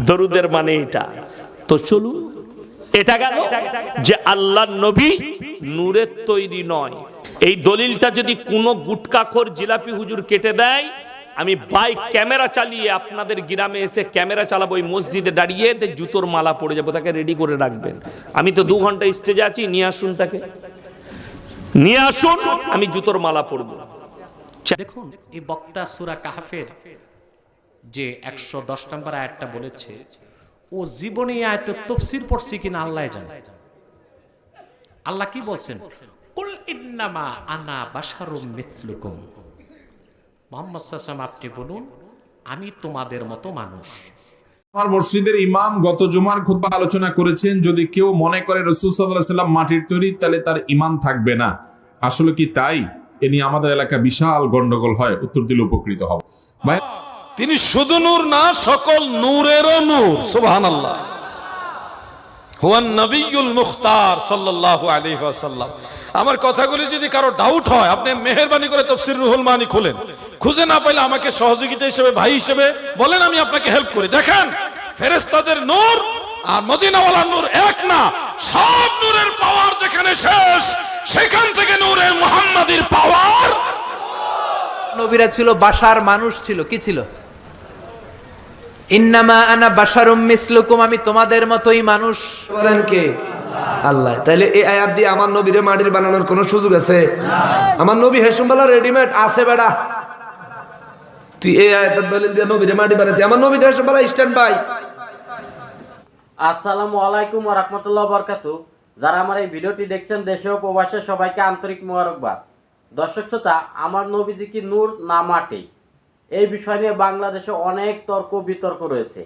দরুদের মানে এটা। তো চলুন, এটা গেল যে আল্লাহর নবী নূরের তৈরি নয়। এই দলিলটা যদি কোনো গুটকাখোর জিলাপি হুজুর কেটে দেয়, আমি বাইক ক্যামেরা চালিয়ে আপনাদের গ্রামে এসে ক্যামেরা চালাবো, ওই মসজিদে দাঁড়িয়ে জুতোর মালা পড়ে যাবো, তাকে রেডি করে রাখবেন। আমি তো 2 ঘন্টা স্টেজে আছি, নিয়ে আসুন তাকে, নিয়ে আসুন, আমি জুতোর মালা পরবো। দেখুন এই বক্তা সূরা কাহফের যে 110 নম্বর আয়াতটা বলেছে, ও জীবনে আয়াতের তাফসীর পড়ছে কিনা আল্লাহ জানে। আল্লাহ কি বলছেন? কুল ইন্নামা আনা বাশারুম মিথলুকুম। মুহাম্মদ সাল্লাল্লাহু আলাইহি ওয়াসাল্লাম আপনি বলুন, আমি তোমাদের মতো মানুষ। আমার মসজিদের ইমাম গত জুমার খুতবা আলোচনা করেছেন, যদি কেউ মনে করে রাসূল সাল্লাল্লাহু আলাইহি ওয়াসাল্লাম মাটির তৈরি, তাহলে তার ঈমান থাকবে না। আসলে কি তাই? এ নিয়ে আমাদের এলাকা বিশাল গন্ডগোল হয়, উত্তর দিলে উপকৃত হব। ভাই, তিনি শুধু নূর না, সকল নূরেরও নূর। সুবহানাল্লাহ। হুয়ান নবিয়ুল মুখতার সাল্লাল্লাহু আলাইহি ওয়াসাল্লাম। আমার কথাগুলি যদি কারো ডাউট হয়, আপনি মেহেরবানি করে তাফসীর রুহুল মানি খুলেন, খুঁজে না পাইলে আমাকে সহযোগিতা হিসেবে, ভাই হিসেবে বলেন, আমি আপনাকে হেল্প করি। দেখেন ফেরেশতাদের নূর আর মদিনাওয়ালার নূর এক না। সব নূরের পাওয়ার যেখানে শেষ, সেখান থেকে নূরে মুহাম্মাদির পাওয়ার। নবীরা ছিল বাশার, মানুষ ছিল, কি ছিল? ইন্নামা আনা বাশারুম মিসলুকুম, আমি তোমাদের মতোই মানুষ। বলেন কে? আল্লাহ। তাইলে এই আয়াত দিয়ে আমার নবীরে মাটির বানানোর কোনো সুযোগ আছে? আমার নবী হেসুমবালা রেডিমেড আছে বেড়া। তুই এই আয়াতের দলিল দিয়ে নবীরে মাটি বানাতে? আমার নবী তো হেসুমবালা স্ট্যান্ড বাই। আসসালামু আলাইকুম ওয়া রাহমাতুল্লাহি ওয়া বারাকাতুহু। যারা আমার এই ভিডিওটি দেখছেন দেশে ও প্রবাসে, সবাইকে আন্তরিক মোবারকবাদ। দর্শক শ্রোতা, আমার নবীজি কি নূর না মাটি, এই বিষয় নিয়ে বাংলাদেশে অনেক তর্ক বিতর্ক রয়েছে।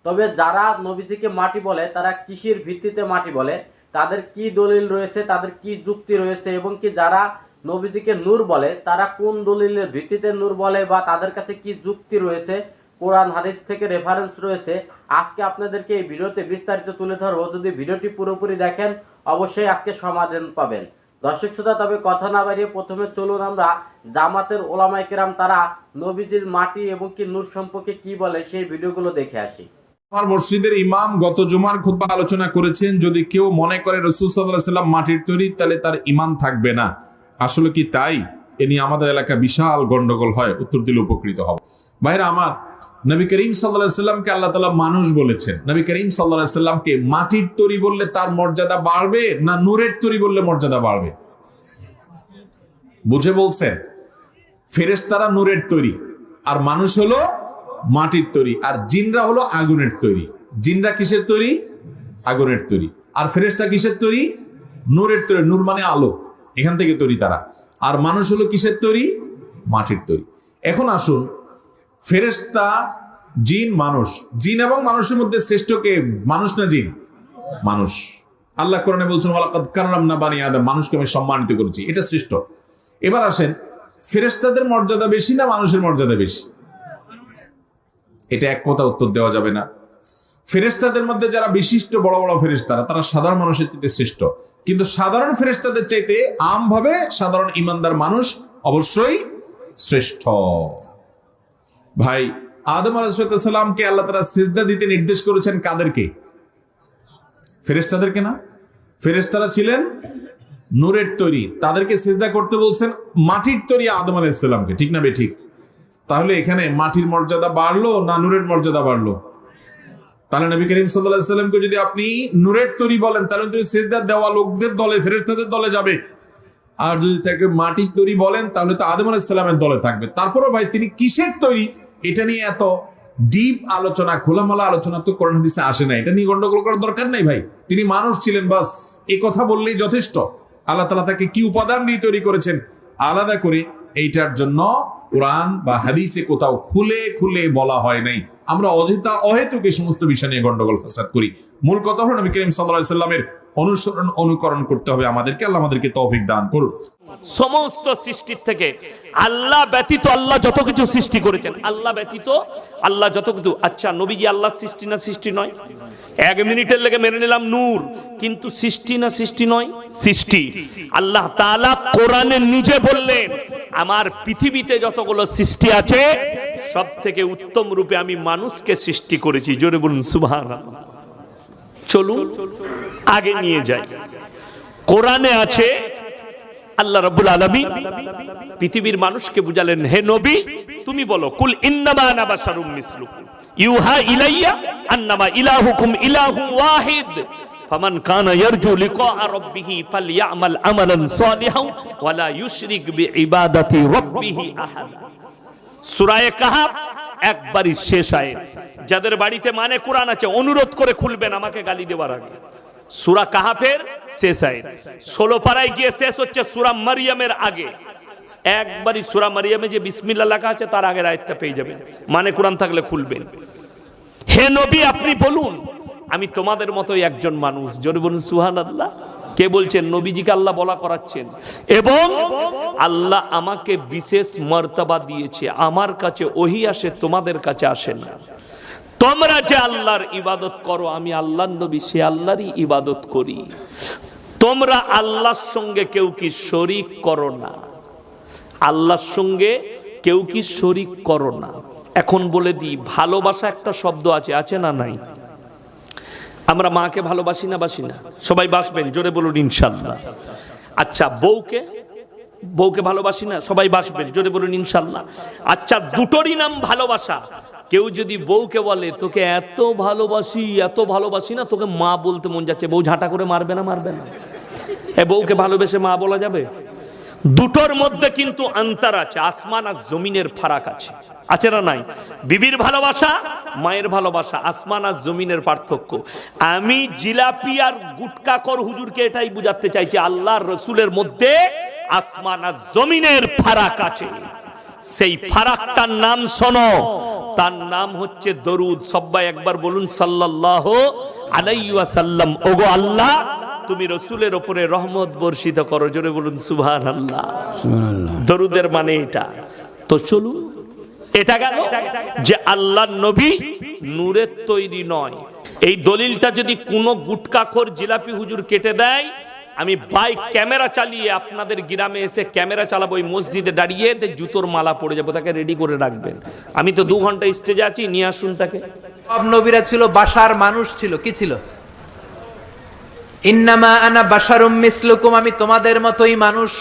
তবে যারা নবীজিকে মাটি বলে, তারা কিসের ভিত্তিতে মাটি বলে, তাদের কি দলিল রয়েছে, তাদের কি যুক্তি রয়েছে, এবং কি যারা নবীজিকে নূর বলে, তারা কোন দলিলের ভিত্তিতে নূর বলে, বা তাদের কাছে কি যুক্তি রয়েছে, কোরআন হাদিস থেকে রেফারেন্স রয়েছে, আজকে আপনাদেরকে এই ভিডিওতে বিস্তারিত তুলে ধরবো। যদি ভিডিওটি পুরোপুরি দেখেন, অবশ্যই আজকে সমাধান পাবেন। দর্শক শ্রোতা, তবে কথা না বাড়িয়ে প্রথমে চলুন আমরা জামাতের ওলামায়ে কেরাম তারা নবীজির মাটি এবং কি নূর সম্পর্কে কি বলে, সেই ভিডিওগুলো দেখে আসি। আমার মসজিদের ইমাম গত জুমার খুতবা আলোচনা করেছেন, যদি কেউ মনে করে রাসূল সাল্লাল্লাহু আলাইহি ওয়াসাল্লাম মাটির তৈরি, তাহলে তার ঈমান থাকবে না। আসলে কি তাই? এ নিয়ে আমাদের এলাকা বিশাল গন্ডগোল হয়, উত্তর দিলে উপকৃত হব। ভাইরা আমার, নবী করিম সাল্লাল্লাহু আলাইহি ওয়াসাল্লামকে আল্লাহ তাআলা মানুষ বলেছেন। নবী করিম সাল্লাল্লাহু আলাইহি ওয়াসাল্লামকে মাটির তৈরি বললে তার মর্যাদা বাড়বে, না নূরের তৈরি বললে মর্যাদা বাড়বে? বুঝে বলছেন? ফেরেশতারা নূরের তৈরি, আর মানুষ হলো মাটির তৈরি, আর জিনরা হলো আগুনের তৈরি। জিনরা কিসের তৈরি? আগুনের তৈরি। আর ফেরেশতা কিসের তৈরি? নূরের তৈরি। নূর মানে আলো, এখান থেকে তৈরি তারা। আর মানুষ হলো কিসের তৈরি? মাটির তৈরি। এখন আসুন, ফেরেশতা, জিন, মানুষ। জিন এবং মানুষের মধ্যে শ্রেষ্ঠ কে? মানুষ না জিন? মানুষ। আল্লাহ কোরআনে বলছেন, ওয়ালাকাদ কাররামনা বানি আদম, মানুষকে আমি সম্মানিত করেছি, এটা শ্রেষ্ঠ। এবার আসেন, ফেরেশতাদের মর্যাদা বেশি না মানুষের মর্যাদা বেশি? এটা এক কথা উত্তর দেওয়া যাবে না। ফেরেশতাদের মধ্যে যারা বিশিষ্ট বড় বড় ফেরেশতারা, তারা সাধারণ মানুষের চাইতে শ্রেষ্ঠ। কিন্তু সাধারণ ফেরেশতাদের চাইতে আমভাবে সাধারণ ইমানদার মানুষ অবশ্যই শ্রেষ্ঠ। ভাই, আদম আলাইহিস সালামকে আল্লাহ তাআলা সিজদা দিতে নির্দেশ করেছেন কাদেরকে? ফেরেশতাদেরকে না। ফেরেশতারা ছিলেন নূরের তৈরি, তাদেরকে সিজদা করতে বলছেন মাটির তৈরি আদম আলাইহিস সালামকে, ঠিক না বেঠিক? তাহলে এখানে মাটির মর্যাদা বাড়লো না নূরের মর্যাদা বাড়লো? তাহলে নবী করিম সাল্লাল্লাহু আলাইহি ওয়াসাল্লামকে যদি আপনি নূরের তৈরি বলেন, তাহলে তুমি সিজদা দেওয়া লোকদের দলে, ফেরেশতাদের দলে যাবে। আর যদি তাকে মাটির তৈরি বলেন, তাহলে তো আদম আলাইহিস সালামের দলে থাকবে। তারপরও ভাই, তিনি কিসের তৈরি, এটা নিয়ে এত ডিপ আলোচনা, খোলামেলা আলোচনা তো কোরআন হাদিসে আসে না। এটা নিয়ে গন্ডগোল করার দরকার নাই ভাই। তিনি মানুষ ছিলেন, বাস এই কথা বললেই যথেষ্ট। আল্লাহ তাআলা তাকে কি উপাদান দিয়ে তৈরি করেছেন আলাদা করে, এইটার জন্য কোরআন বা হাদিসে কোথাও খুলে খুলে বলা হয় নাই। আমরা অযথা অহেতুক এই সমস্ত বিষয় নিয়ে গন্ডগোল ফাসাদ করি। মূল কথা হলো নবী করিম সাল্লাল্লাহু আলাইহি ওয়াসাল্লামের অনুসরণ, অনুকরণ করতে হবে আমাদেরকে। আল্লাহ আমাদেরকে তৌফিক দান করুন। সমস্ত সৃষ্টির থেকে আল্লাহ ব্যতীত আল্লাহ যত কিছু সৃষ্টি করেছেন, আল্লাহ ব্যতীত আল্লাহ যত কিছু। আচ্ছা, নবীজি আল্লাহ সৃষ্টি না সৃষ্টি নয়? 1 মিনিটের লেগে মেনে নিলাম নূর, কিন্তু সৃষ্টি না সৃষ্টি নয়? সৃষ্টি। আল্লাহ তাআলা কোরআনে নিজে বললেন, আমার পৃথিবীতে যতগুলো সৃষ্টি আছে সব থেকে উত্তম রূপে আমি মানুষকে সৃষ্টি করেছি। জোরে বলুন সুবহানাল্লাহ। চলুন আগে নিয়ে যাই। কোরআনে আছে আল্লাহ রাব্বুল আলামিন পৃথিবীর মানুষকে বুঝালেন, হে নবী তুমি বলো, কুল ইন্নামা আনা বাশারুম মিসলুকুম ইউহা ইলাইয়া আন্নামা ইলাহুকুম ইলাহুম ওয়াহিদ ফামান কানা ইয়ারজু লিকা রাব্বিহি ফালইয়ামাল আমালান সালিহান ওয়া লা ইউশরিক বিইবাদাতি রাব্বিহি আহাদা। সূরা কাহাফ একবারই শেষ আয়াত। যাদের বাড়িতে মানে কোরআন আছে অনুরোধ করে খুলবেন আমাকে গালি দেওয়ার আগে। সূরা কাহাফের শেষ আয়াত। 16 পারায় গিয়ে শেষ হচ্ছে সূরা মারইয়ামের আগে। একবারই সূরা মারইয়ামে যে বিসমিল্লাহ লেখা আছে তার আগের আয়াতটা পেয়ে যাবেন, মানে কোরআন থাকলে খুলবেন। হে নবী আপনি বলুন, আমি তোমাদের মতোই একজন মানুষ। জোরে বলুন সুবহানাল্লাহ। কে বলছেন? নবীজিকে আল্লাহ বলা করাচ্ছেন, এবং আল্লাহ আমাকে বিশেষ মর্তবা দিয়েছে। আমার কাছে ওহী আসে, তোমাদের কাছে আসে না। তোমরা যে আল্লাহর ইবাদত করো, আমি আল্লাহর নবী সে আল্লাহরই ইবাদত করি। তোমরা আল্লাহর সঙ্গে কেউ কি শরীক করো না, আল্লাহর সঙ্গে কেউ কি শরীক করো না। এখন বলে দিই, ভালোবাসা একটা শব্দ আছে, আছে না নাই? আমরা মাকে ভালোবাসি না, বাসি না? সবাই বাসবেন, জোরে বলুন ইনশাআল্লাহ। আচ্ছা, বউকে ভালোবাসি না? সবাই বাসবেন, জোরে বলুন ইনশাআল্লাহ। আচ্ছা, দুটোরই নাম ভালোবাসা। কেউ যদি বউকে বলে তোকে এত ভালোবাসি না, তোকে মা বলতে মন যাচ্ছে, বউ ঝাঁটা করে মারবে না? মারবে না? এ বউকে ভালোবেসে মা বলা যাবে? দুটোর মধ্যে কিন্তু অন্তর আছে, আসমান আর জমিনের ফারাক আছে, আছে না নাই? বিবির ভালোবাসা, মায়ের ভালোবাসা, আসমান আর জমিনের পার্থক্য। আমি জিলাপি আর গুটকাখোর হুজুরকে এটাই বুঝাতে চাইছি, আল্লাহর রসুলের মধ্যে আসমান আর জমিনের ফারাক আছে। সেই ফারাকটার নাম শোনো, তার নাম হচ্ছে দরুদ। সবাই একবার বলুন সাল্লাল্লাহু আলাইহি ওয়াসাল্লাম। ওগো আল্লাহ তুমি রসুলের উপরে রহমত বর্ষিত করো। জোরে বলুন সুবহানাল্লাহ। দরুদের মানে এটা। তো চলুন, এটা গেল যে আল্লাহর নবী নূরের তৈরি নয়। এই দলিলটা যদি কোনো গুটকাখোর জিলাপি হুজুর কেটে দেয়, আমি বাইক ক্যামেরা চালিয়ে আপনাদের গ্রামে এসে ক্যামেরা চালাবো, ওই মসজিদে দাঁড়িয়ে জুতোর মালা পড়ে যাবো, তাকে রেডি করে রাখবেন। আমি তো 2 ঘন্টা স্টেজে আছি, নিয়ে আসুন তাকে। সব নবীরা ছিল বাশার, মানুষ ছিল। কি ছিল? ইন্নামা আনা বাশারুম মিসলুকুম, আমি তোমাদের মতোই মানুষ।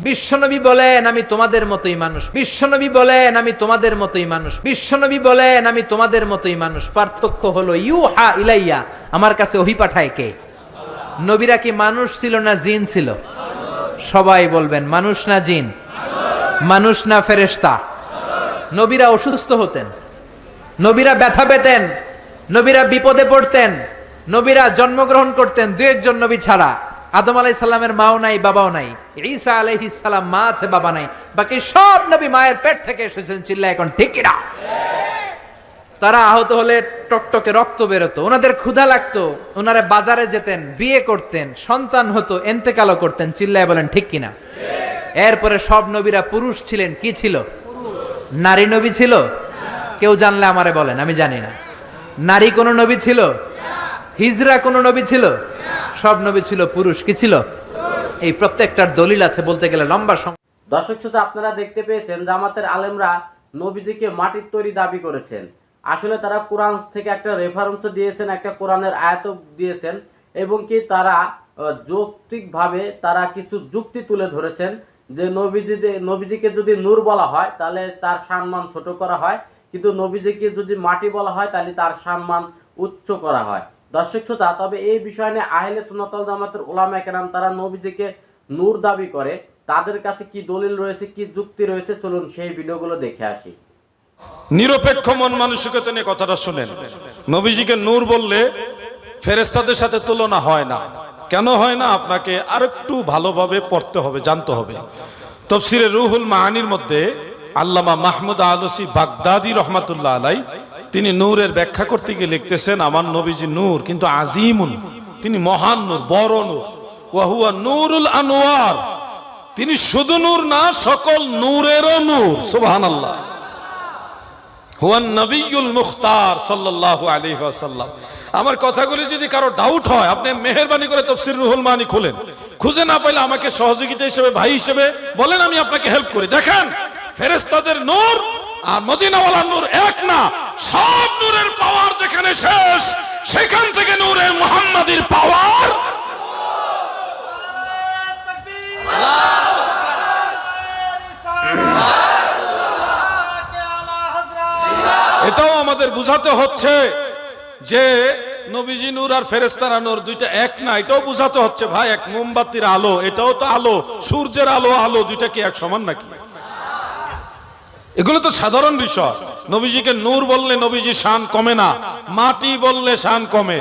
বিশ্বনবী বলেন আমি তোমাদের মতোই মানুষ। বিশ্বনবী বলেন আমি তোমাদের মতোই মানুষ। বিশ্বনবী বলেন আমি তোমাদের মতোই মানুষ। পার্থক্য হলো ইউহা ইলাইয়া, আমার কাছে ওহী পাঠায় কে? নবীরা কি মানুষ ছিল না জিন ছিল? সবাই বলবেন মানুষ না জিন? মানুষ না ফেরেশতা? নবীরা অসুস্থ হতেন, নবীরা ব্যথা পেতেন, নবীরা বিপদে পড়তেন, নবীরা জন্মগ্রহণ করতেন 2-1 নবী ছাড়া। আদম আলাইহিস সালামের মাও নাই, বাবাও নাই। ঈসা আলাইহিস সালাম মা আছে, বাবা নাই। বাকি সব নবী মায়ের পেট থেকে এসেছেন। চিল্লায় এখন ঠিক কি না? তারা আহত হলে টকটকে রক্ত বেরোতো, ওনাদের ক্ষুধা লাগতো, ওনারা বাজারে যেতেন, বিয়ে করতেন, সন্তান হতো, এন্তেকালও করতেন। চিল্লায় বলেন ঠিক কিনা? এরপরে সব নবীরা পুরুষ ছিলেন। কি ছিল? নারী নবী ছিল? কেউ জানলে আমারে বলেন, আমি জানি না। নারী কোন নবী ছিল? হিজরা কোন নবী ছিল? সব নবী ছিল পুরুষ। কি ছিল? এই প্রত্যেকটার দলিল আছে, বলতে গেলে লম্বা সময়। দর্শক শ্রোতা, আপনারা দেখতে পেয়েছেন জামাতের আলেমরা নবীজিকে মাটির তৈরি দাবি করেছেন। আসলে তারা কোরআন থেকে একটা রেফারেন্স দিয়েছেন, একটা কোরআনের আয়াত দিয়েছেন, এবং কি তারা যৌক্তিকভাবে তারা কিছু যুক্তি তুলে ধরেছেন যে নবীজিকে যদি নূর বলা হয় তাহলে তার সম্মান ছোট করা হয়, কিন্তু নবীজিকে যদি মাটি বলা হয় তাহলে তার সম্মান উচ্চ করা হয়। দর্শক শ্রোতা, তবে এই বিষয় নিয়ে আহলে সুন্নাত ওয়াল জামাতের উলামায়ে কেরাম তারা নবীজিকে নূর দাবি করে, তাদের কাছে কি দলিল রয়েছে, কি যুক্তি রয়েছে, চলুন সেই ভিডিওগুলো দেখে আসি। নিরপেক্ষ মন মানসিকতা নিয়ে কথাটা শুনেন। নবীজিকে নূর বললে ফেরেশতাদের সাথে তুলনা হয় না। কেন হয় না? আপনাকে আরেকটু ভালোভাবে পড়তে হবে, জানতে হবে। তাফসীরে রুহুল মাআনির মধ্যে আল্লামা মাহমুদ আলসী বাগদাদী রহমাতুল্লাহ আলাইহি তিনি নূরের ব্যাখ্যা করতে গিয়ে লিখতেছেন, আমার নবীজি নূর কিন্তু আজিমুন, তিনি মহান নূর, বড় নূর। ওয়া হুয়া নূরুল আনওয়ার, তিনি শুধু নূর না, সকল নূরেরও নূর। সুবহানাল্লাহ। হুয়ান নবিয়ুল মুখতার সাল্লাল্লাহু আলাইহি ওয়াসাল্লাম। আমার কথাগুলি যদি কারো ডাউট হয়, আপনি মেহেরবানি করে তাফসীর রুহুল মানি খুলেন, খুঁজে না পাইলে আমাকে সহযোগিতা হিসেবে, ভাই হিসেবে বলেন, আমি আপনাকে হেল্প করি। দেখেন ফেরেশতাদের নূর আর মদিনাওয়ালার নূর এক না। সব নূরের পাওয়ার যেখানে শেষ, সেখান থেকে নূরে মুহাম্মাদির পাওয়ার। এটাও আমাদের বুঝাতে হচ্ছে যে নবীজি নূর আর ফেরেশতারা নূর দুইটা এক না। এটাও বুঝাতে হচ্ছে ভাই, এক মোমবাতির আলো, এটাও তো আলো, সূর্যের আলো আলো, দুইটা কি এক সমান নাকি? এগুলো তো সাধারণ বিষয়। নবীজিকে নূর বললে নবীজি শান কমে না, মাটি বললে শান কমে।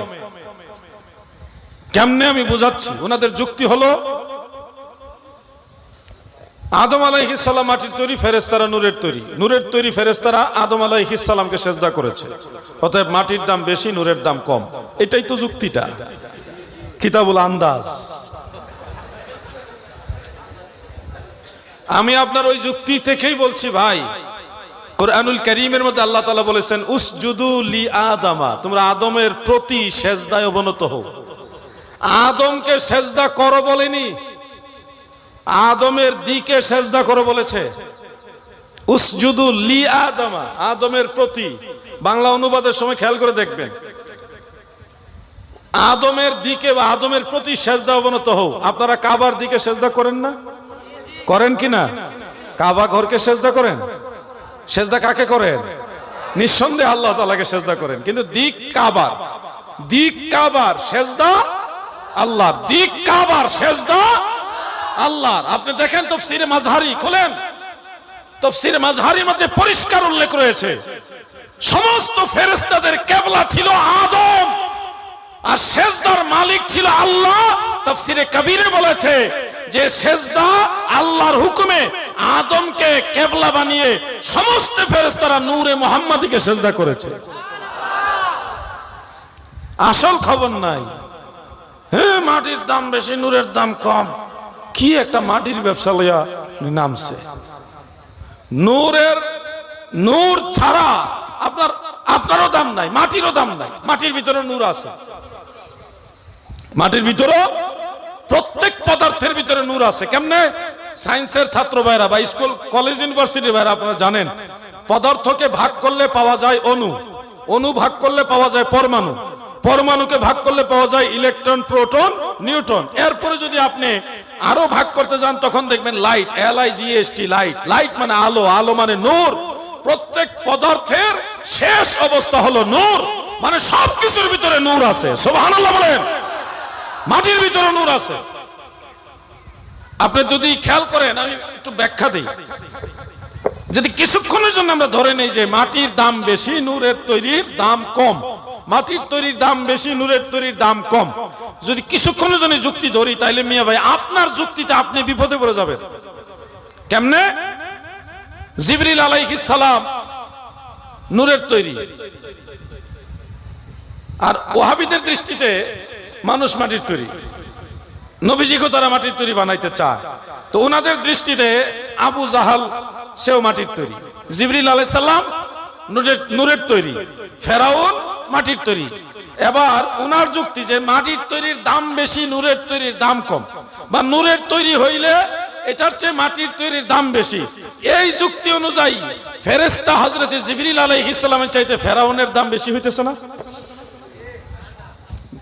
কেমনে আমি বুঝাচ্ছি। ওনাদের যুক্তি হলো আদম আলাইহিস সালাম মাটির তৈরি, ফেরেশতারা নূরের তৈরি। নূরের তৈরি ফেরেশতারা আদম আলাইহিস সালামকে সেজদা করেছে, অতএব মাটির দাম বেশি, নূরের দাম কম। এটাই তো যুক্তিটা, কিতাবুল আন্দাজ। আমি আপনার ওই যুক্তি থেকেই বলছি ভাই, কুরআনুল কারীমের মধ্যে আল্লাহ তাআলা বলেছেন উসজুদু লি আদামা, তোমরা আদমের প্রতি সেজদায় অবনত হও। আদমকে সেজদা করো বলেনি, আদমের দিকে সেজদা করো বলেছে। উসজুদু লি আদামা, আদমের প্রতি। বাংলা অনুবাদের সময় খেয়াল করে দেখবেন, আদমের দিকে বা আদমের প্রতি সেজদা অবনত হও। আপনারা কাবার দিকে সেজদা করেন না? করেন কিনা? কাবা ঘরকে সেজদা করেন? সেজদা কাকে করেন? নিঃসন্দেহে আল্লাহ তাআলাকে সেজদা করেন, কিন্তু দিক কাবার। দিক কাবার, সেজদা আল্লাহর। দিক কাবার, সেজদা আল্লাহর। আপনি দেখেন তাফসীরে মাজহারি খোলেন, তাফসীরে মাযহারির মধ্যে পরিষ্কার উল্লেখ রয়েছে সমস্ত ফেরেশতাদের কিবলা ছিল আদম, আর সেজদার মালিক ছিল আল্লাহ। তাফসীরে কবীরে বলেছে যে সেজদা আল্লাহর হুকুমে আদমকে কিবলা বানিয়ে সমস্ত ফেরেশতারা নূরে মুহাম্মাদিকে সেজদা করেছে। আসল খবর নাই। হ্যাঁ, মাটির দাম বেশি, নূরের দাম কম। কি একটা মাটির ব্যবসা লইয়া নামছে। নূর ছাড়া আপনারও দাম নাই, মাটিরও দাম নাই। মাটির ভিতরে নূর আছে, মাটির ভিতরে প্রত্যেক পদার্থের ভিতরে নূর আছে। কেমনে? সায়েন্সের ছাত্র ভাইরা বা স্কুল কলেজ ইউনিভার্সিটি ভাইরা আপনারা জানেন, পদার্থকে ভাগ করলে পাওয়া যায় অণু, অণু ভাগ করলে পাওয়া যায় পরমাণু, পরমাণুকে ভাগ করলে পাওয়া যায় ইলেকট্রন, প্রোটন, নিউট্রন। এরপরে যদি আপনি আরো ভাগ করতে যান তখন দেখবেন লাইট, LIGHT, লাইট। লাইট মানে আলো, আলো মানে নূর। প্রত্যেক পদার্থের শেষ অবস্থা হলো নূর, মানে সবকিছুর ভিতরে নূর আছে। সুবহানাল্লাহ বলেন। মাটির ভিতরে নূর আছে। আপনি যদি খেয়াল করেন, আমি একটু ব্যাখ্যা দিই। যদি কিছুক্ষণের জন্য আমরা ধরে নেই যে মাটির দাম বেশি, নূরের তৈরির দাম কম, মাটির তৈরির দাম বেশি, নূরের তৈরির দাম কম, যদি কিছুক্ষণের জন্য যুক্তি ধরি, তাইলে মিয়া ভাই আপনার যুক্তিতে আপনি বিপদে পড়ে যাবেন। কেমনে? জিবরিল আলাইহিস সালাম নূরের তৈরি, আর ওয়াহাবিদের দৃষ্টিতে মানুষ মাটির তৈরি। নবীজিকে তারা মাটির তৈরি বানাইতে চায়, তো ওনাদের দৃষ্টিতে আবু জাহাল সেও মাটির তৈরি, জিবরিল আলাইহিস সালাম নূরের তৈরি, ফেরাউন মাটির তৈরি। এবার ওনার যুক্তি যে মাটির তৈরির দাম বেশি, নূরের তৈরির দাম কম, বা নূরের তৈরি হইলে এটার চেয়ে মাটির তৈরির দাম বেশি। এই যুক্তি অনুযায়ী ফেরেশতা হযরত জিবরিল আলাইহিস সালামের চাইতে ফেরাউনের দাম বেশি হইতেছে না?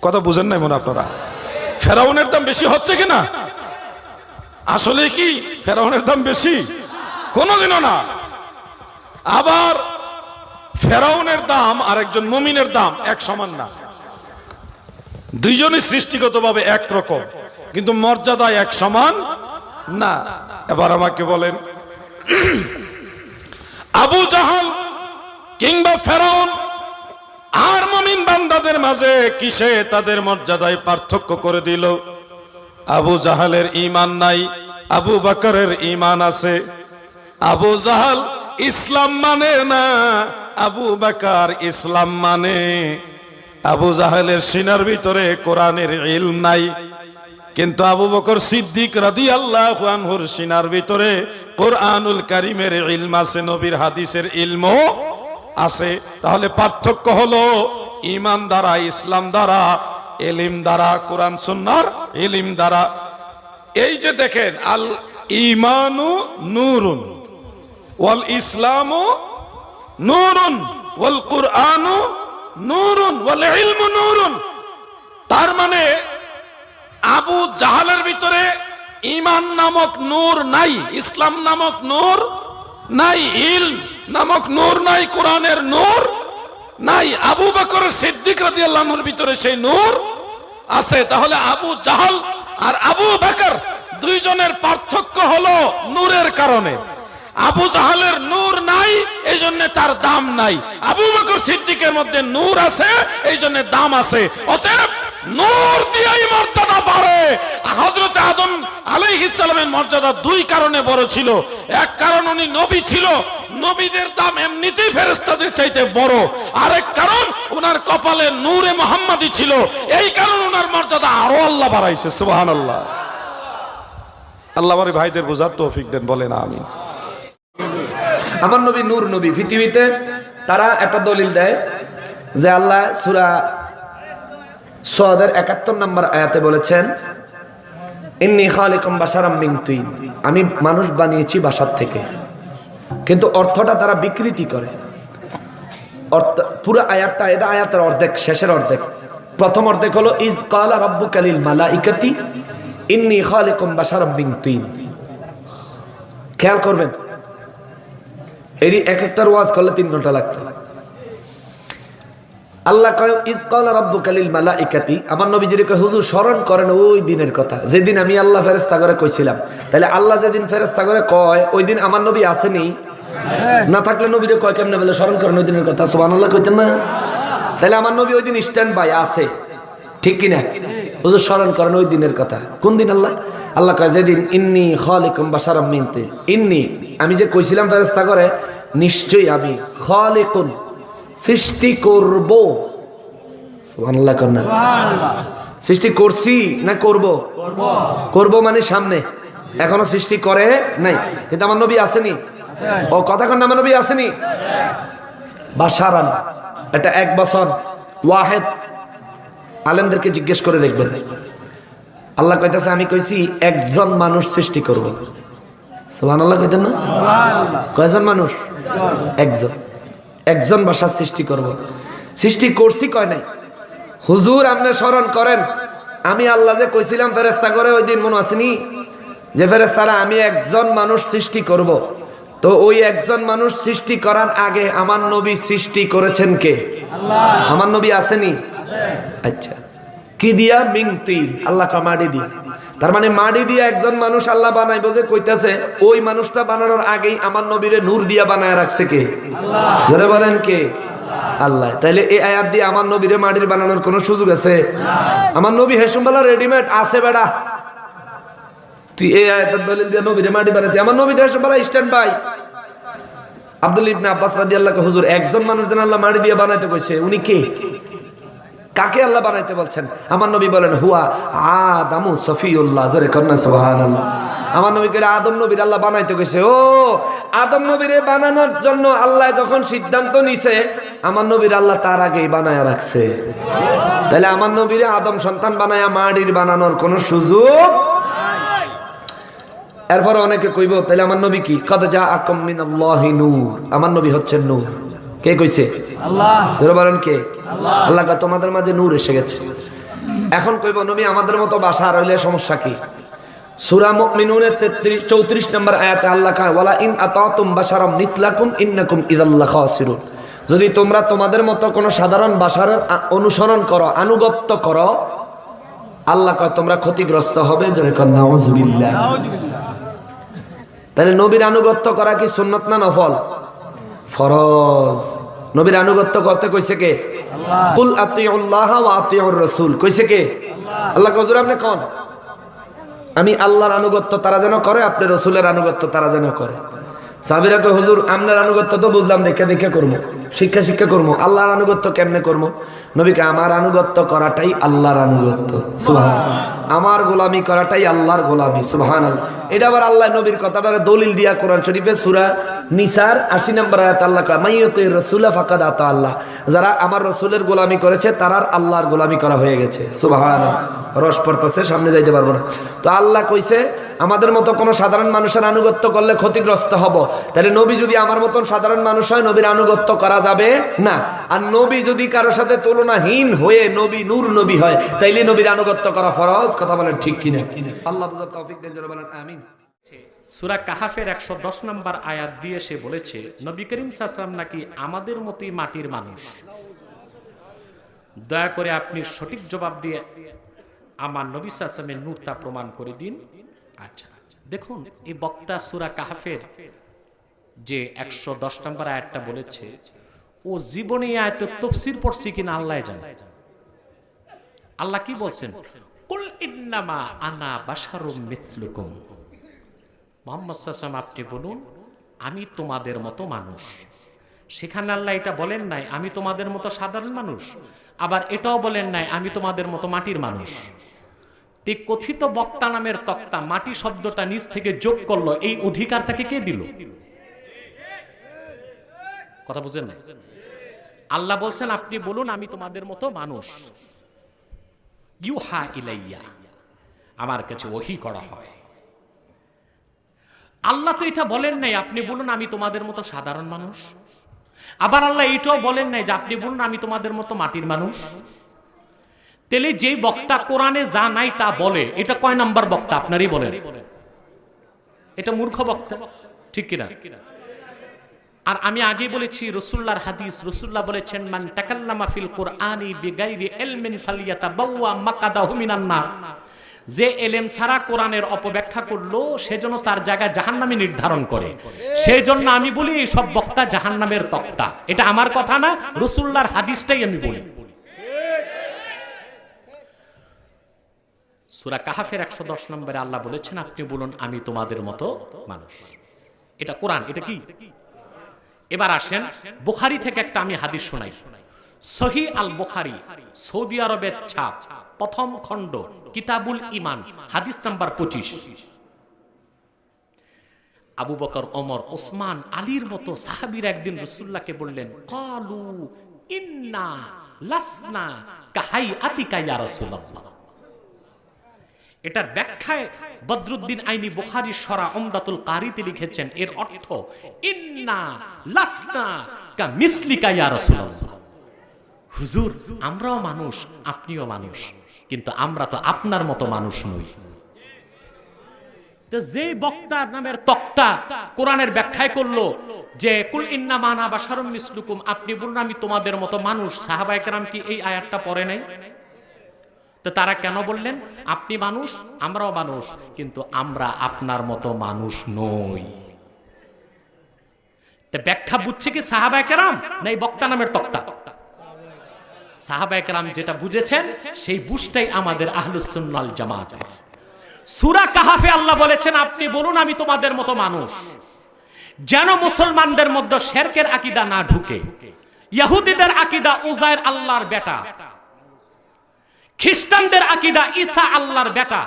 কথা বুঝেন নাই মনে আপনারা? ফেরাউনের দাম বেশি হচ্ছে কিনা? আসলে কি ফেরাউনের দাম বেশি? কোনোদিনও না। আবার ফেরাউনের দাম আর একজন মুমিনের দাম এক সমান না। দুইজনই সৃষ্টিগতভাবে একরকম, কিন্তু মর্যাদা এক সমান না। এবার আমাকে বলেন, আবু জাহাল কিংবা ফেরাউন আর মুমিন বান্দাদের মাঝে কিসে তাদের মর্যাদায় পার্থক্য করে দিল? আবু জাহালের ঈমান নাই, আবু বকরের ঈমান আছে। আবু জাহাল ইসলাম মানে না, আবু বকর ইসলাম মানে। আবু জাহালের সিনার ভিতরে কোরআনের ইলম নাই, কিন্তু আবু বকর সিদ্দিক রাদিয়াল্লাহু আনহুর সিনার ভিতরে কোরআনুল কারীমের ইলম আছে, নবীর হাদিসের ইলমও আছে। তাহলে পার্থক্য হলো ঈমান দ্বারা, ইসলাম দ্বারা, ইলম দ্বারা, কোরআন সুন্নাহর ইলম দ্বারা। এই যে দেখেন, আল ঈমানু নূরুন ওয়াল ইসলামু নূরুন ওয়াল কুরআনু নূরুন ওয়াল ইলমু নূরুন। তার মানে আবু জাহালের ভিতরে ঈমান নামক নূর নাই, ইসলাম নামক নূর নাই, ইলম নামক নূর নাই, কোরআনের নূর নাই। আবু বকর সিদ্দিক রাদিয়াল্লাহু আনহুর ভিতরে সেই নূর আছে। তাহলে আবু জাহাল আর আবু বকর দুইজনের পার্থক্য হলো নূরের কারণে। আবু জাহালের নূর নাই, এই জন্য তার দাম নাই। আবু বকর সিদ্দিকের মধ্যে নূর আছে, এই জন্য দাম আছে। অতএব নূর দিয়েই মর্যাদা বাড়ে। হযরত আদম আলাইহিস সালামের মর্যাদা দুই কারণে বড় ছিল। এক কারণ উনি নবী ছিল, নবীদের দাম এমনিতেই ফেরেশতাদের চাইতে বড়। আরেক কারণ ওনার কপালে নূরে মুহাম্মাদি ছিল, এই কারণে ওনার মর্যাদা আরো আল্লাহ বাড়াইছে। সুবহানাল্লাহ। আল্লাহ আমার ভাইদের বোঝার তৌফিক দেন, বলেন আমিন। আমার নবী নূর নবী। পৃথিবীতে তারা একটা দলিল দেয় যে আল্লাহ সূরা সদের 71 নম্বর আয়াতে বলেছেন, ইন্নী খালিকুম বাশারাম মিন তিন, আমি মানুষ বানিয়েছি বাসার থেকে। কিন্তু অর্থটা তারা বিকৃতি করে। পুরো আয়াতটা, এটা আয়াতের অর্ধেক, শেষের অর্ধেক। প্রথম অর্ধেক হলো ইজ ক্বালা রাব্বুকা লিল মালাইকাতি ইন্নী খালিকুম বাশারাম মিন তিন। খেয়াল করবেন, এরই এক একটার ওয়াজ করলে 3 ঘন্টা লাগতো। আল্লাহ কয় ইজ ক্বালা রাব্বুকা লিল মালাইকাতি, আমার নবীজির কয় হুজুর স্মরণ করেন ওই দিনের কথা যেদিন আমি আল্লাহ ফেরেশতা করে কইছিলাম। তাহলে আল্লাহ যেদিন ফেরেশতা করে কয় ওই দিন আমার নবী আসেনি, না থাকলে নবীরে কয় কেমনে বলে স্মরণ করেন ওই দিনের কথা? সুবহানাল্লাহ কইতেন না? তাহলে আমার নবী ওই দিন স্ট্যান্ড বাই আছে, ঠিক কিনা? হুজুর স্মরণ করেন ওই দিনের কথা। কোন দিন? আল্লাহ কয় যেদিন ইন্নী খালিকুম বাশারাম মিন তিন, ইন্নী আমি যে কইছিলাম ফেরেশতা করে, নিশ্চয়ই আমি খালিকুন সৃষ্টি করব। সুবহানাল্লাহ কোন না? সৃষ্টি করছি না করব? করব মানে সামনে, এখনো সৃষ্টি করে নাই। কিন্তু আমার নবী আসেনি। ও কথা কন, আমার নবী আসেনি। বাশারান এটা এক বছর ওয়াহেদ। আলেমদেরকে জিজ্ঞেস করে দেখবেন, আল্লাহ কইতাছে আমি কইছি একজন মানুষ সৃষ্টি করব। সুবহানাল্লাহ কইতেন না? কয়জন মানুষ? একজন। একজন বাসার সৃষ্টি করব। সৃষ্টি করছি কয় নাই। হুজুর আপনি স্মরণ করেন আমি আল্লাহ যে কইছিলাম ফেরেশতা করে ওই দিন মনে আসেনি যে ফেরেশতারা আমি একজন মানুষ সৃষ্টি করব। তো ওই একজন মানুষ সৃষ্টি করার আগে আমার নবী সৃষ্টি করেছেন কে? আল্লাহ। আমার নবী আসেনি? আচ্ছা, কি দিয়া? মিন তিন, আল্লাহ কা মাটি দিয়া। তার মানে মাটি দিয়া একজন মানুষ আল্লাহ বানাইবো যে কইতাছে, ওই মানুষটা বানানোর আগেই আমার নবীরে নূর দিয়া বানায় রাখছে কে? আল্লাহ। জোরে বলেন কে? আল্লাহ। তাইলে এই আয়াত দিয়ে আমার নবীরে মাটির বানানোর কোনো সুযোগ আছে? আমার নবী হেসুমবালা রেডিমেড আছে বেড়া। তুই এই আয়াতের দলিল দিয়ে নবীরে মাটি বানাতে? আমার নবী হেসুমবালা স্ট্যান্ড বাই। আব্দুল ইবনে আব্বাস রাদিয়াল্লাহু হুজুর একজন মানুষ যেন আল্লাহ মাটি দিয়ে বানাইতে কইছে, উনি কে? কাকে আল্লাহ বানাইতে বলছেন? আমার নবী বলেন হুয়া আদামু সফিউল্লাহ। জোরে কন্না সুবহানাল্লাহ। আমার নবী কইরা আদম নবীর আল্লাহ বানাইতে কইছে। ও আদম নবীরে বানানোর জন্য আল্লাহ যখন সিদ্ধান্ত নিছে, আমার নবীর আল্লাহ তার আগেই বানায়া রাখছে। তাহলে আমার নবীরে আদম সন্তান বানায়া মাটির বানানোর কোনো সুযোগ নাই। এরপর অনেকে কইব তাহলে আমার নবী কি? কদ জাআকুম মিনাল্লাহি নূর, আমার নবী হচ্ছেন নূর। কে কইছে? আল্লাহ। জোরে বলেন কে? আল্লাহ। আল্লাহ কয় তোমাদের মাঝে নূর এসে গেছে। এখন কইব নবী আমাদের মতো বাসা রইলে সমস্যা কি? সূরা মুমিনুনের 34 নম্বর আয়াতে আল্লাহ কয় ওয়ালা ইন আতাতুম বাশারাম মিসলাকুম ইন্নাকুম ইযাল্লা খাসিরুন, যদি তোমরা তোমাদের মতো কোনো সাধারণ বাসার অনুসরণ করো, আনুগত্য করো, আল্লাহ কয় তোমরা ক্ষতিগ্রস্ত হবে। জোরে কর নাউযুবিল্লাহ। তাহলে নবীর আনুগত্য করা কি সুন্নত না নফল? ফরজ। নবীর আনুগত্য করতে কইছে কে? আল্লাহ। কুল আতিউল্লাহ ওয়া আতিউর রাসূল কইছে কে? আল্লাহ। আল্লাহ হুজুর আপনি কোন? আমি আল্লাহর আনুগত্য তারা যেন করে, আপনি রাসূলের আনুগত্য তারা যেন করে। সাহাবীরা কয় হুজুর আপনার আনুগত্য তো বুঝলাম, দেখে দেখে করব, শিক্ষা করব, আল্লাহর আনুগত্য কেমনে করব? নবীকে আমার আনুগত্য করাটাই আল্লাহর আনুগত্য। সুবহানাল্লাহ। আমার গোলামি করাটাই আল্লাহর গোলামি। সুবহানাল্লাহ। এটা আবার আল্লাহ নবীর কথাটারে দলিল দিয়া কোরআন শরীফে সূরা নিসার 80 নম্বর আয়াত আল্লাহ কয় মাইয়াতির রাসূলা ফাকাদ আতা আল্লাহ, যারা আমার রাসূলের গোলামি করেছে তারার আল্লাহর গোলামি করা হয়ে গেছে। সুবহানাল্লাহ। রস পড়তেছে, সামনে যাইতে পারবো না। তো আল্লাহ কইছে আমাদের মতো কোনো সাধারণ মানুষের আনুগত্য করলে ক্ষতিগ্রস্ত হব। তাহলে নবী যদি আমার মতন সাধারণ মানুষ হয়, নবীর আনুগত্য করা যাবে না। আর নবী যদি কারোর সাথে তুলনাহীন হয়ে নবী নূর নবী হয়, তাইলে নবীর আনুগত্য করা ফরজ। কথা বলেন ঠিক কিনা? আল্লাহ বুঝার তৌফিক দেন, জোরে বলেন আমিন। সূরা কাহাফের 110 নম্বর আয়াত দিয়ে সে বলেছে নবী করিম সাল্লাল্লাহু আলাইহি ওয়াসাল্লাম নাকি আমাদের মতোই মাটির মানুষ। দয়া করে আপনি সঠিক জবাব দিয়ে আমার নবী সাল্লাল্লাহু আলাইহি ওয়াসাল্লামের নূরতা প্রমাণ করে দিন। আচ্ছা, দেখুন এই বক্তা সূরা কাহাফের যে 110 নম্বর আয়াতটা বলেছে, ও জীবনে আয়াতের তাফসীর পড়ছে কিনা আল্লাহ জানে। আল্লাহ কি বলছেন? কুল ইন্নামা আনা বাশারুম মিথলুকুম। মুহাম্মদ সাল্লাল্লাহু আলাইহি ওয়াসাল্লাম আপনি বলুন আমি তোমাদের মতো মানুষ। সেখানে আল্লাহ এটা বলেন নাই আমি তোমাদের মতো সাধারণ মানুষ, আবার এটাও বলেন নাই আমি তোমাদের মতো মাটির মানুষ। তে কথিত বক্তা নামের তক্তা মাটি শব্দটা নিজ থেকে যোগ করলো, এই অধিকার তাকে কে দিল? কথা বুঝেন না? আল্লাহ বলছেন আপনি বলুন আমি তোমাদের মতো মানুষ। ইউহা ইলাইয়া, আমার কাছে ওহী করা হয়। আল্লাহ তো এটা বলেন নাই আপনি বলুন আমি তোমাদের মতো সাধারণ মানুষ, আবার আল্লাহ এটাও বলেন নাই যে আপনি বলুন আমি তোমাদের মতো মাটির মানুষ। তাহলে যেই বক্তা কোরআনে যা নাই তা বলে, এটা কয় নাম্বার বক্তা আপনারই বলেন? এটা মূর্খ বক্তা, ঠিক কিনা? আর আমি আগে বলেছি রাসূলুল্লাহর হাদিস, রাসূলুল্লাহ বলেছেন মান তাকাল্লামা ফিল কুরআনি বিগাইরি ইলমিন ফালিয়াতাবাওয়া মাকাদাহু মিনান নার। যে এলেম ছাড়া কোরআনের অপব্যাখ্যা করলো সেজন্য তার জায়গা জাহান্নামে নির্ধারণ করে। সেই জন্য আমি বলি এই সব বক্তা জাহান্নামের তক্তা। এটা আমার কথা না, রাসূলুল্লাহর হাদিসটাই আমি বলি। সূরা কাহাফের 110 নম্বরে আল্লাহ বলেছেন আপনি বলুন আমি তোমাদের মতো মানুষ। এটা কোরআন, এটা কি? এবার আসেন বুখারী থেকে একটা আমি হাদিস শোনাই। সহিহ আল বুখারী, সৌদি আরবের ছাপ, প্রথম খণ্ড, কিতাবুল ঈমান, হাদিস নাম্বার 25। আবু বকর, ওমর, ওসমান, আলীর মতো সাহাবীরা একদিন রাসূলুল্লাহকে বললেন ক্বালু ইন্না লাসনা কাহাইআতিকা ইয়া রাসূলুল্লাহ। এটার ব্যাখ্যায় বদরুদ্দিন আইনি বুখারী শরা উমদাতুল কারিতে লিখেছেন এর অর্থ ইন্না লাসনা কামিসলিকা ইয়া রাসূলুল্লাহ। হুজুর আমরাও মানুষ, আপনিও মানুষ, কিন্তু আমরা তো আপনার মতো মানুষ নই। তো যে বক্তা নামের তক্তা কোরআনের ব্যাখ্যায় করলো যে কুল ইন্নামা আনা বাশারুম মিসলুকুম, আপনি বলুন আমি তোমাদের মতো মানুষ, সাহাবায়ে কেরাম কি এই আয়াতটা পড়ে নাই? তো তারা কেন বললেন আপনি মানুষ আমরাও মানুষ, কিন্তু আমরা আপনার মতো মানুষ নই? তো ব্যাখ্যা বুঝছে কি সাহাবায়ে কেরাম না এই বক্তা নামের তক্তা? সাহাবায়ে কেরাম যেটা বুঝেছেন সেই বুঝটাই আমাদের আহলুস সুন্নাহ ওয়াল জামাত। সূরা কাহাফে আল্লাহ বলেছেন আপনি বলুন আমি তোমাদের মতো মানুষ, যেন মুসলমানদের মধ্যে শিরকের আকীদা না ঢুকে। ইহুদিদের আকীদা উযায়ের আল্লাহর বেটা, খ্রিস্টানদের আকীদা ঈসা আল্লাহর বেটা।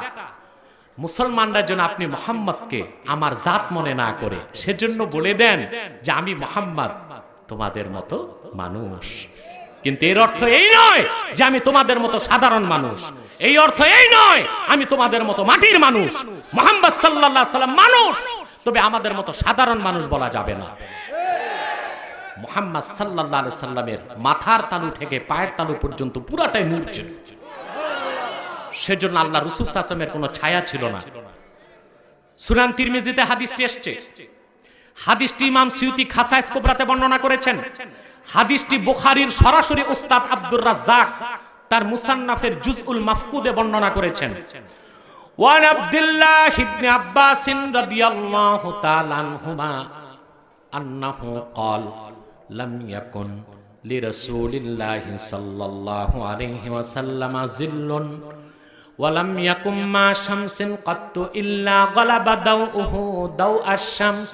মুসলমানরা যেন আপনি মুহাম্মদকে আমার জাত মনে না করে, সেজন্য বলে দেন যে আমি মুহাম্মদ তোমাদের মতো মানুষ। কিন্তু এর অর্থ এই নয় যে আমি তোমাদের মতো সাধারণ মানুষ, এই অর্থ এই নয় আমি তোমাদের মতো মাটির মানুষ। মুহাম্মদ সাল্লাল্লাহু আলাইহি সাল্লাম মানুষ, তবে আমাদের মতো সাধারণ মানুষ বলা যাবে না। মুহাম্মদ সাল্লাল্লাহু আলাইহি সাল্লামের মাথার তালু থেকে পায়ের তালু পর্যন্ত পুরাটাই নূর ছিল। সেজন্য আল্লাহ রাসূল সাল্লাল্লাহু আলাইহি ওয়াসাল্লামের কোনো ছায়া ছিল না। সুনান তিরমিজিতে হাদিসটি এসেছে, হাদিসটি ইমাম সিউতি খাসায়েস কুবরাতে বর্ণনা করেছেন। হাদিসটি বুখারীর সরাসরি উস্তাদ আব্দুর রাজ্জাক তার মুসান্নাফের জুজউল মাফকুদে বর্ণনা করেছেন। ওয়ান আব্দুল্লাহ ইবনে আব্বাস রাদিয়াল্লাহু তাআলা আনহুমা আন্নাহু ক্বাল লাম ইয়াকুন লিরাসূলিল্লাহি সাল্লাল্লাহু আলাইহি ওয়াসাল্লাম জিল্লুন ওয়া লাম ইয়াকুম মা শামসিন কাত্তু ইল্লা গালাবা দাউহু দাউ আশ-শামস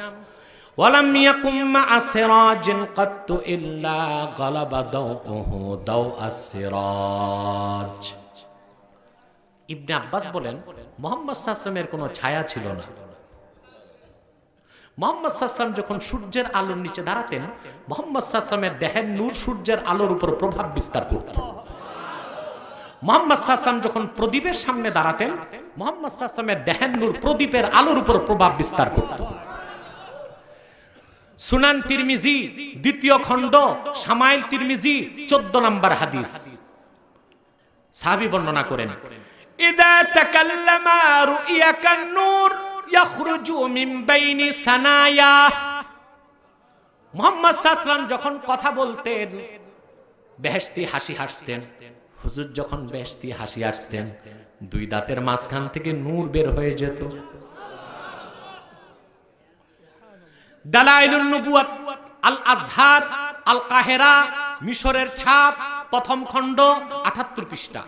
ওয়া লাম ইয়াকুম মা সিরাজিন কাত্তু ইল্লা গালাবা দাউহু দাউ আস-সিরাজ। ইবনে আব্বাস বলেন মুহাম্মদ সাল্লাল্লাহু আলাইহি ওয়াসাল্লামের কোনো ছায়া ছিল না। মোহাম্মদ সাল্লাম যখন সূর্যের আলোর নিচে দাঁড়াতেন, মোহাম্মদ সাল্লামের দেহের নূর সূর্যের আলোর উপর প্রভাব বিস্তার করত। মোহাম্মদ সাল্লাম যখন প্রদীপের সামনে দাঁড়াতেন, মোহাম্মদ সাল্লামের দেহের নূর প্রদীপের আলোর উপর প্রভাব বিস্তার করত। সুনান তিরমিজি 2য় খণ্ড, শামাইল তিরমিজি 14 নম্বর হাদিস, সাহাবী বর্ণনা করেন, ইদা তাকাল্লামা রুইয়াকান নূর ইয়াখরুজু মিন বাইনি সানায়া। মুহাম্মদ সাল্লাল্লাহু আলাইহি ওয়াসাল্লাম যখন কথা বলতেন বেহেশতি হাসি হাসতেন। হুজুর যখন বেহেশতি হাসি হাসতেন, 2 দাঁতের মাঝখান থেকে নূর বের হয়ে যেত। দালাইলুন নবুয়াত, আল আজহার, আল কাহেরা, মিশরের ছাপ, 1ম খণ্ড, 78 পৃষ্ঠা।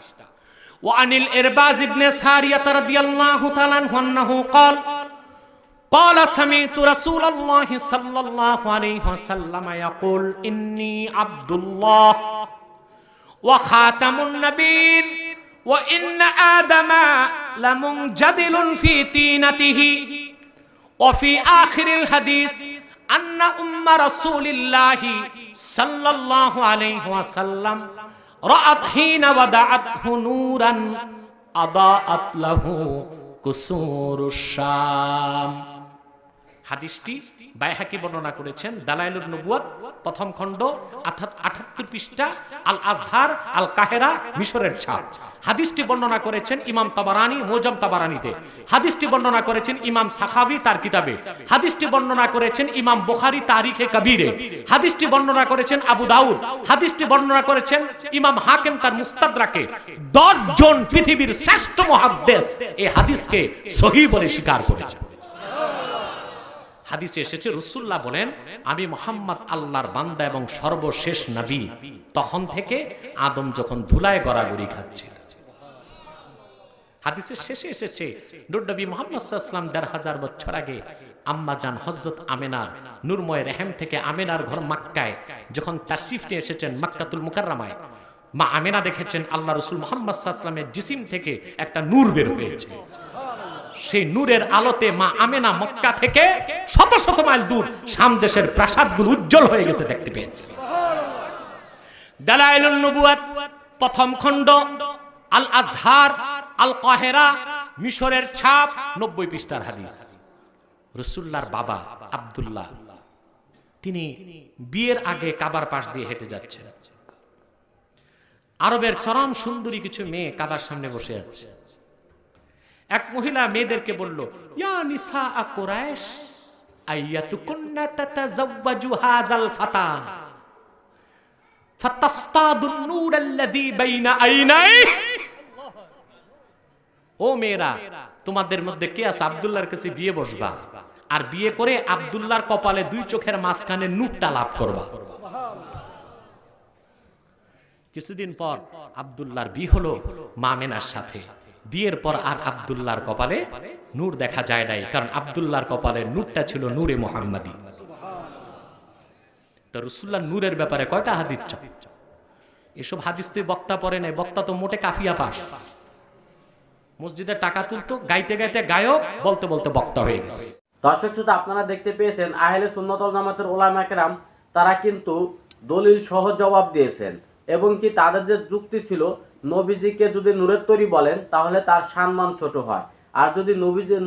ওয়ানিল ইরবাজ ইবনে সারিয়া রাদিয়াল্লাহু তাআলা আনহু আন্নাহু قال قال سمعت رسول الله صلى الله عليه وسلم يقول إني عبد الله وخاتم النبيين وإن آدم لمنجدل في طينته وفي آخر الحديث أن أم رسول الله صلى الله عليه وسلم رأت حين ودعته نورا أضاءت له قصور الشام। হাদিসটি বাইহাকি বর্ণনা করেছেন, দালাইলুন নবুয়াত 1ম খণ্ড 78 পৃষ্ঠা, আল আজহার, আল কাহেরা, মিশরের ছাপ। হাদিসটি বর্ণনা করেছেন ইমাম তাবারানী মুজাম তাবারানীতে। হাদিসটি বর্ণনা করেছেন ইমাম সাখাবী তার কিতাবে। হাদিসটি বর্ণনা করেছেন ইমাম বুখারী তারিখে কবীরে। হাদিসটি বর্ণনা করেছেন আবু দাউদ। হাদিসটি বর্ণনা করেছেন ইমাম হাকিম তার মুস্তাদরাকে। 10 জন পৃথিবীর শ্রেষ্ঠ মুহাদ্দিস এই হাদিসকে সহিহ বলে স্বীকার করেছেন। হাদিসে এসেছে, রাসূলুল্লাহ বলেন, আমি মুহাম্মদ আল্লাহর বান্দা এবং সর্বশেষ নবী তখন থেকে আদম যখন ধুলায় গড়াগড়ি খাচ্ছিল। হাদিসের শেষে এসেছে, নূর নবী মুহাম্মদ সাল্লাল্লাহু আলাইহি ওয়াসাল্লাম 1500 বছর আগে আম্মা জান হযরত আমিনার নূরময় রহম থেকে আমিনার ঘর মক্কায় যখন তাশরিফ নিয়ে এসেছেন মক্কাতুল মুকাররমায়, মা আমিনা দেখেছেন আল্লাহ রাসূল মুহাম্মদ সাল্লাল্লাহু আলাইহি ওয়াসাল্লামের জিসিম থেকে একটা নূর বের হয়েছে। সেই নূরের আলোতে মা আমেনা মক্কা থেকে শত শত মাইল দূর শাম দেশের প্রাসাদগুলো উজ্জ্বল হয়ে গেছে দেখতে পেয়েছে। দালাইলুন নবুয়াত 1ম খণ্ড, আল আজহার, আল কাহেরা, মিশরের ছাপ, 90 পৃষ্ঠার হাদিস। রাসূলুল্লাহর বাবা আব্দুল্লাহ তিনি বিয়ের আগে কাবার পাশ দিয়ে হেঁটে যাচ্ছেন। আরবের চরম সুন্দরী কিছু মেয়ে কাবার সামনে বসে আছে। এক মহিলা মেয়েদেরকে বলল, ইয়া নিসা কুরাইশ আইয়াতুকুন্না তাতাযাওয়াজু হাযাল ফাতা ফাতাস্তাদুন নূর আল্লাযী বাইনা আইনাই। ও মেয়েরা, তোমাদের মধ্যে কে আছে আব্দুল্লাহর কাছে বিয়ে বসবা আর বিয়ে করে আব্দুল্লাহর কপালে 2 চোখের মাঝখানে নূরটা লাভ করবা। কিছুদিন পর আব্দুল্লাহর বিয়ে হলো মা আমেনার সাথে। বিয়ের পর আর আব্দুল্লাহর কপালে নূর দেখা যায় নাই, কারণ আব্দুল্লাহর কপালে নূরটা ছিল নূরে মুহাম্মাদি। তো রাসূলুল্লাহ নূরের ব্যাপারে কয়টা হাদিস চাও? এসব হাদিস তুই বক্তা পড়ে নাই, বক্তা তো মোটে কাফিয়া পাস। মসজিদে টাকা তুলতো, গাইতে গাইতে গায়ক, বলতে বলতে বক্তা হয়ে গেছে। দর্শক শ্রোতা, আপনারা দেখতে পেয়েছেন আহলে সুন্নাত ওয়াল জামাতের উলামা কেরাম তারা কিন্তু দলিল সহ জবাব দিয়েছেন, এবং কি তাদের যে যুক্তি ছিল, নবীজিকে যদি নূরের তৈরি বলেন তাহলে তার সম্মান ছোট হয়, আর যদি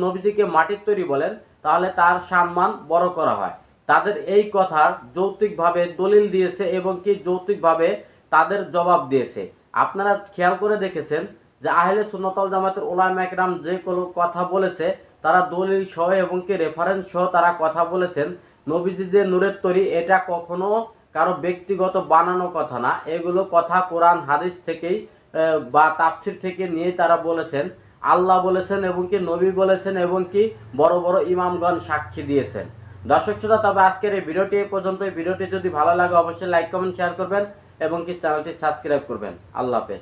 নবীজিকে মাটির তৈরি বলেন তাহলে তার সম্মান বড় করা হয়। তাদের এই কথার যৌক্তিকভাবে দলিল দিয়েছে এবং কি যৌক্তিকভাবে তাদের জবাব দিয়েছে। আপনারা খেয়াল করে দেখেছেন যে আহলে সুন্নাত ওয়াল জামাতের উলামা কেরাম যে কোনো কথা বলেছে তারা দলিল সহ এবং কি রেফারেন্স সহ তারা কথা বলেছেন। নবীজি যে নূরের তৈরি এটা কখনো কারো ব্যক্তিগত বানানো কথা না, এগুলো কথা কোরআন হাদিস থেকেই বা তাফসীর থেকে নিয়ে তারা বলেছেন। আল্লাহ বলেছেন এবং কি নবী বলেছেন এবং কি বড় বড় ইমামগণ সাক্ষী দিয়েছেন। দর্শক শ্রোতা, তবে আজকের এই ভিডিওটি এই পর্যন্ত। এই ভিডিওটি যদি ভালো লাগে অবশ্যই লাইক কমেন্ট শেয়ার করবেন এবং কি চ্যানেলটি সাবস্ক্রাইব করবেন। আল্লাহ হাফেজ।